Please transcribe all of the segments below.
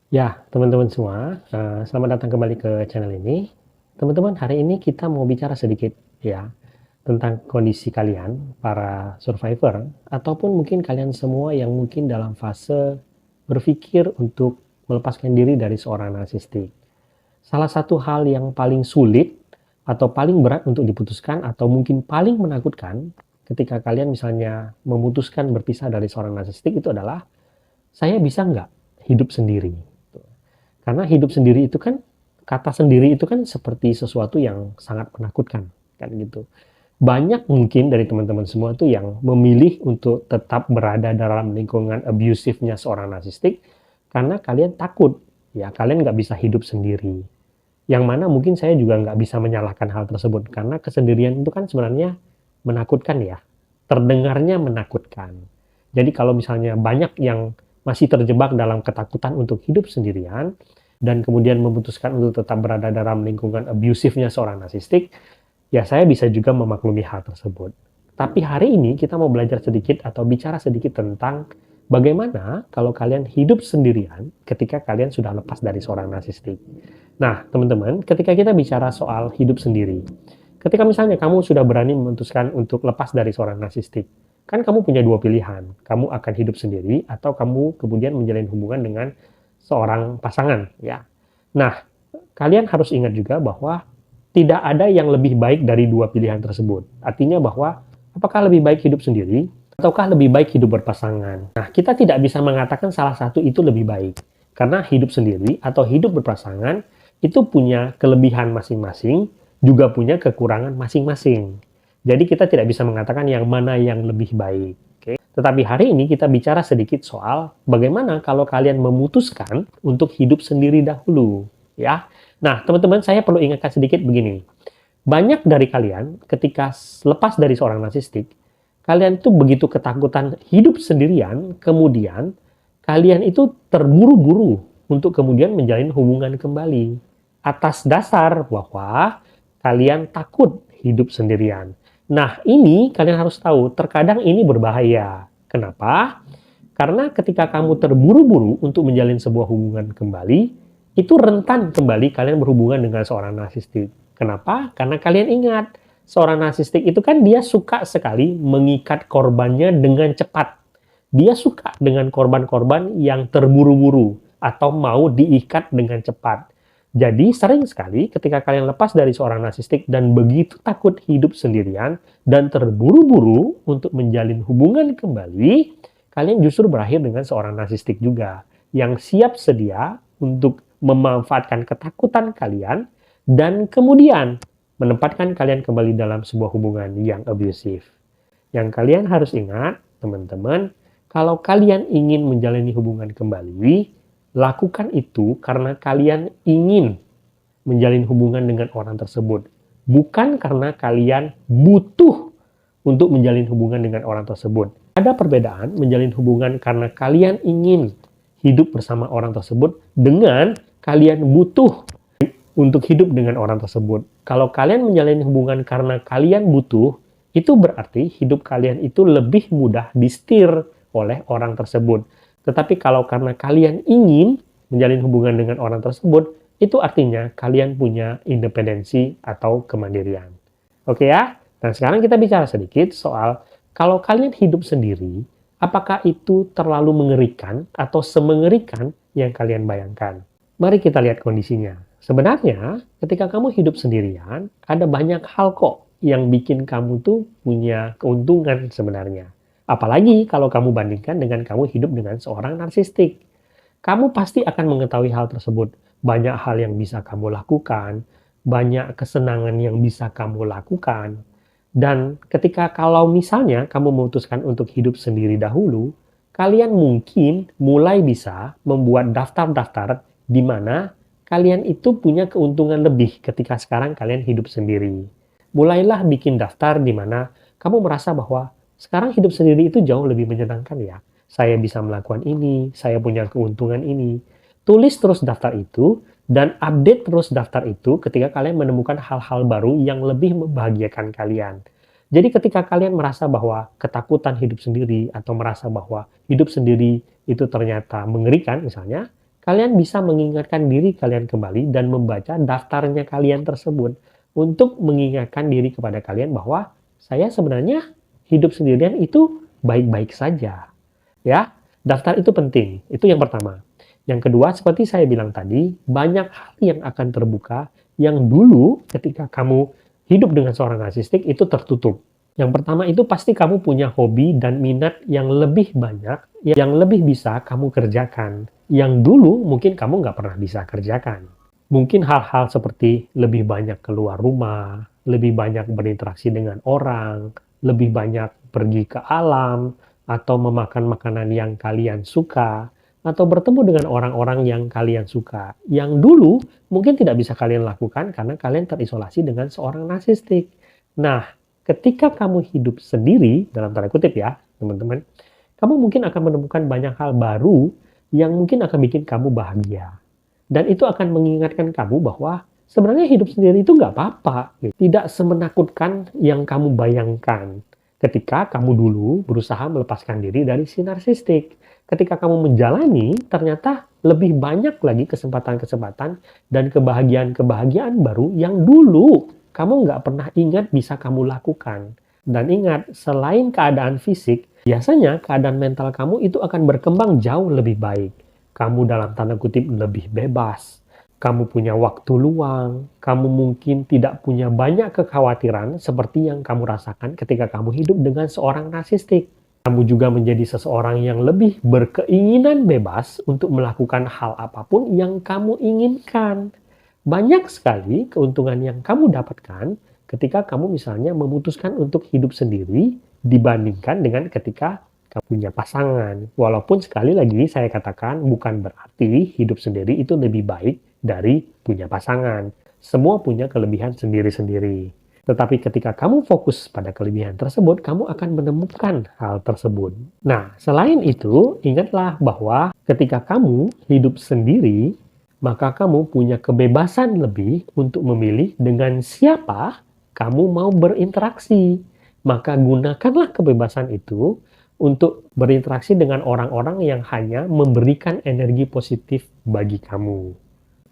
Ya, teman-teman semua, selamat datang kembali ke channel ini. Teman-teman, hari ini kita mau bicara sedikit ya tentang kondisi kalian, para survivor, ataupun mungkin kalian semua yang mungkin dalam fase berpikir untuk melepaskan diri dari seorang narsistik. Salah satu hal yang paling sulit atau paling berat untuk diputuskan atau mungkin paling menakutkan ketika kalian misalnya memutuskan berpisah dari seorang narsistik itu adalah, saya bisa nggak hidup sendiri? Karena hidup sendiri itu kan, kata sendiri itu kan seperti sesuatu yang sangat menakutkan, kan gitu. Banyak mungkin dari teman-teman semua tuh yang memilih untuk tetap berada dalam lingkungan abusifnya seorang narsistik karena kalian takut, ya kalian nggak bisa hidup sendiri. Yang mana mungkin saya juga nggak bisa menyalahkan hal tersebut karena kesendirian itu kan sebenarnya menakutkan ya, terdengarnya menakutkan. Jadi kalau misalnya banyak yang masih terjebak dalam ketakutan untuk hidup sendirian, dan kemudian memutuskan untuk tetap berada dalam lingkungan abusifnya seorang narsistik, ya saya bisa juga memaklumi hal tersebut. Tapi hari ini kita mau belajar sedikit atau bicara sedikit tentang bagaimana kalau kalian hidup sendirian ketika kalian sudah lepas dari seorang narsistik. Nah, teman-teman, ketika kita bicara soal hidup sendiri, ketika misalnya kamu sudah berani memutuskan untuk lepas dari seorang narsistik, kan kamu punya dua pilihan. Kamu akan hidup sendiri atau kamu kemudian menjalin hubungan dengan seorang pasangan, ya. Nah, kalian harus ingat juga bahwa tidak ada yang lebih baik dari dua pilihan tersebut. Artinya bahwa apakah lebih baik hidup sendiri ataukah lebih baik hidup berpasangan. Nah, kita tidak bisa mengatakan salah satu itu lebih baik. Karena hidup sendiri atau hidup berpasangan itu punya kelebihan masing-masing, juga punya kekurangan masing-masing. Jadi kita tidak bisa mengatakan yang mana yang lebih baik. Tetapi hari ini kita bicara sedikit soal bagaimana kalau kalian memutuskan untuk hidup sendiri dahulu, ya. Nah, teman-teman, saya perlu ingatkan sedikit begini. Banyak dari kalian ketika lepas dari seorang narsistik, kalian tuh begitu ketakutan hidup sendirian, kemudian kalian itu terburu-buru untuk kemudian menjalin hubungan kembali atas dasar bahwa kalian takut hidup sendirian. Nah, ini kalian harus tahu, terkadang ini berbahaya. Kenapa? Karena ketika kamu terburu-buru untuk menjalin sebuah hubungan kembali, itu rentan kembali kalian berhubungan dengan seorang narsistik. Kenapa? Karena kalian ingat, seorang narsistik itu kan dia suka sekali mengikat korbannya dengan cepat. Dia suka dengan korban-korban yang terburu-buru atau mau diikat dengan cepat. Jadi sering sekali ketika kalian lepas dari seorang narsistik dan begitu takut hidup sendirian dan terburu-buru untuk menjalin hubungan kembali, kalian justru berakhir dengan seorang narsistik juga yang siap sedia untuk memanfaatkan ketakutan kalian dan kemudian menempatkan kalian kembali dalam sebuah hubungan yang abusive. Yang kalian harus ingat, teman-teman, kalau kalian ingin menjalani hubungan kembali, lakukan itu karena kalian ingin menjalin hubungan dengan orang tersebut. Bukan karena kalian butuh untuk menjalin hubungan dengan orang tersebut. Ada perbedaan menjalin hubungan karena kalian ingin hidup bersama orang tersebut dengan kalian butuh untuk hidup dengan orang tersebut. Kalau kalian menjalin hubungan karena kalian butuh, itu berarti hidup kalian itu lebih mudah disetir oleh orang tersebut. Tetapi kalau karena kalian ingin menjalin hubungan dengan orang tersebut, itu artinya kalian punya independensi atau kemandirian. Oke ya? Dan sekarang kita bicara sedikit soal kalau kalian hidup sendiri, apakah itu terlalu mengerikan atau semengerikan yang kalian bayangkan? Mari kita lihat kondisinya. Sebenarnya, ketika kamu hidup sendirian, ada banyak hal kok yang bikin kamu tuh punya keuntungan sebenarnya. Apalagi kalau kamu bandingkan dengan kamu hidup dengan seorang narsistik. Kamu pasti akan mengetahui hal tersebut. Banyak hal yang bisa kamu lakukan, banyak kesenangan yang bisa kamu lakukan. Dan ketika kalau misalnya kamu memutuskan untuk hidup sendiri dahulu, kalian mungkin mulai bisa membuat daftar-daftar di mana kalian itu punya keuntungan lebih ketika sekarang kalian hidup sendiri. Mulailah bikin daftar di mana kamu merasa bahwa sekarang hidup sendiri itu jauh lebih menyenangkan ya. Saya bisa melakukan ini, saya punya keuntungan ini. Tulis terus daftar itu dan update terus daftar itu ketika kalian menemukan hal-hal baru yang lebih membahagiakan kalian. Jadi ketika kalian merasa bahwa ketakutan hidup sendiri atau merasa bahwa hidup sendiri itu ternyata mengerikan misalnya, kalian bisa mengingatkan diri kalian kembali dan membaca daftarnya kalian tersebut untuk mengingatkan diri kepada kalian bahwa saya sebenarnya hidup sendirian itu baik-baik saja. Ya, daftar itu penting. Itu yang pertama. Yang kedua, seperti saya bilang tadi, banyak hal yang akan terbuka yang dulu ketika kamu hidup dengan seorang narsistik itu tertutup. Yang pertama itu pasti kamu punya hobi dan minat yang lebih banyak, yang lebih bisa kamu kerjakan. Yang dulu mungkin kamu nggak pernah bisa kerjakan. Mungkin hal-hal seperti lebih banyak keluar rumah, lebih banyak berinteraksi dengan orang, lebih banyak pergi ke alam, atau memakan makanan yang kalian suka, atau bertemu dengan orang-orang yang kalian suka. Yang dulu mungkin tidak bisa kalian lakukan karena kalian terisolasi dengan seorang narsistik. Nah, ketika kamu hidup sendiri, dalam tanda kutip ya, teman-teman, kamu mungkin akan menemukan banyak hal baru yang mungkin akan bikin kamu bahagia. Dan itu akan mengingatkan kamu bahwa sebenarnya hidup sendiri itu nggak apa-apa. Tidak semenakutkan yang kamu bayangkan ketika kamu dulu berusaha melepaskan diri dari si narsistik. Ketika kamu menjalani, ternyata lebih banyak lagi kesempatan-kesempatan dan kebahagiaan-kebahagiaan baru yang dulu kamu nggak pernah ingat bisa kamu lakukan. Dan ingat, selain keadaan fisik, biasanya keadaan mental kamu itu akan berkembang jauh lebih baik. Kamu dalam tanda kutip lebih bebas, kamu punya waktu luang, kamu mungkin tidak punya banyak kekhawatiran seperti yang kamu rasakan ketika kamu hidup dengan seorang narsistik. Kamu juga menjadi seseorang yang lebih berkeinginan bebas untuk melakukan hal apapun yang kamu inginkan. Banyak sekali keuntungan yang kamu dapatkan ketika kamu misalnya memutuskan untuk hidup sendiri dibandingkan dengan ketika kamu punya pasangan. Walaupun sekali lagi saya katakan bukan berarti hidup sendiri itu lebih baik dari punya pasangan. Semua punya kelebihan sendiri-sendiri. Tetapi ketika kamu fokus pada kelebihan tersebut, kamu akan menemukan hal tersebut. Nah, selain itu, ingatlah bahwa ketika kamu hidup sendiri, maka kamu punya kebebasan lebih untuk memilih dengan siapa kamu mau berinteraksi. Maka gunakanlah kebebasan itu untuk berinteraksi dengan orang-orang yang hanya memberikan energi positif bagi kamu.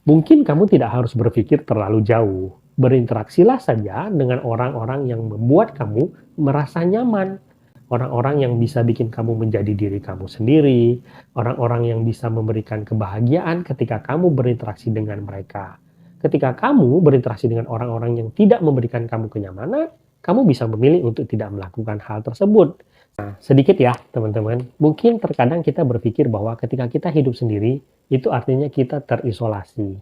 Mungkin kamu tidak harus berpikir terlalu jauh. Berinteraksilah saja dengan orang-orang yang membuat kamu merasa nyaman. Orang-orang yang bisa bikin kamu menjadi diri kamu sendiri. Orang-orang yang bisa memberikan kebahagiaan ketika kamu berinteraksi dengan mereka. Ketika kamu berinteraksi dengan orang-orang yang tidak memberikan kamu kenyamanan, kamu bisa memilih untuk tidak melakukan hal tersebut. Nah, sedikit ya teman-teman, mungkin terkadang kita berpikir bahwa ketika kita hidup sendiri, itu artinya kita terisolasi.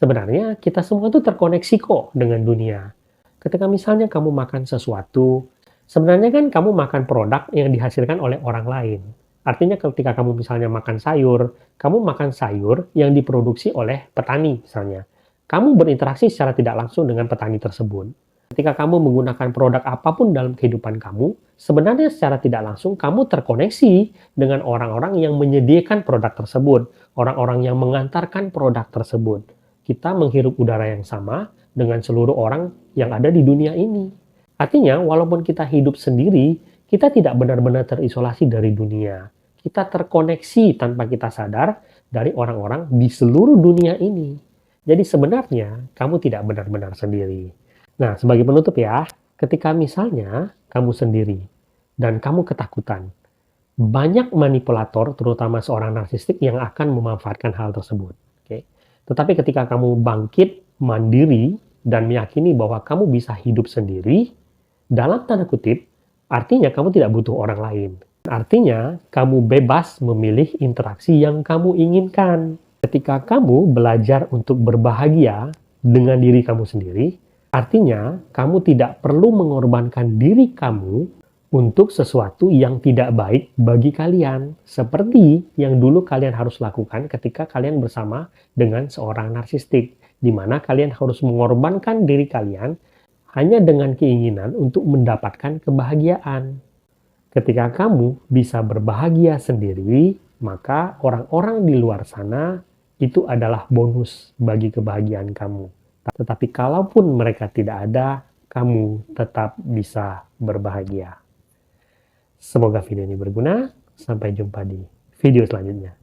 Sebenarnya kita semua itu terkoneksi kok dengan dunia. Ketika misalnya kamu makan sesuatu, sebenarnya kan kamu makan produk yang dihasilkan oleh orang lain. Artinya ketika kamu misalnya makan sayur, kamu makan sayur yang diproduksi oleh petani misalnya. Kamu berinteraksi secara tidak langsung dengan petani tersebut. Ketika kamu menggunakan produk apapun dalam kehidupan kamu, sebenarnya secara tidak langsung kamu terkoneksi dengan orang-orang yang menyediakan produk tersebut, orang-orang yang mengantarkan produk tersebut. Kita menghirup udara yang sama dengan seluruh orang yang ada di dunia ini. Artinya, walaupun kita hidup sendiri, kita tidak benar-benar terisolasi dari dunia. Kita terkoneksi tanpa kita sadar dari orang-orang di seluruh dunia ini. Jadi sebenarnya kamu tidak benar-benar sendiri. Nah, sebagai penutup ya, ketika misalnya kamu sendiri dan kamu ketakutan, banyak manipulator, terutama seorang narsistik, yang akan memanfaatkan hal tersebut. Oke? Tetapi ketika kamu bangkit, mandiri, dan meyakini bahwa kamu bisa hidup sendiri, dalam tanda kutip, artinya kamu tidak butuh orang lain. Artinya, kamu bebas memilih interaksi yang kamu inginkan. Ketika kamu belajar untuk berbahagia dengan diri kamu sendiri, artinya, kamu tidak perlu mengorbankan diri kamu untuk sesuatu yang tidak baik bagi kalian. Seperti yang dulu kalian harus lakukan ketika kalian bersama dengan seorang narsistik. Di mana kalian harus mengorbankan diri kalian hanya dengan keinginan untuk mendapatkan kebahagiaan. Ketika kamu bisa berbahagia sendiri, maka orang-orang di luar sana itu adalah bonus bagi kebahagiaan kamu. Tetapi kalaupun mereka tidak ada, kamu tetap bisa berbahagia. Semoga video ini berguna. Sampai jumpa di video selanjutnya.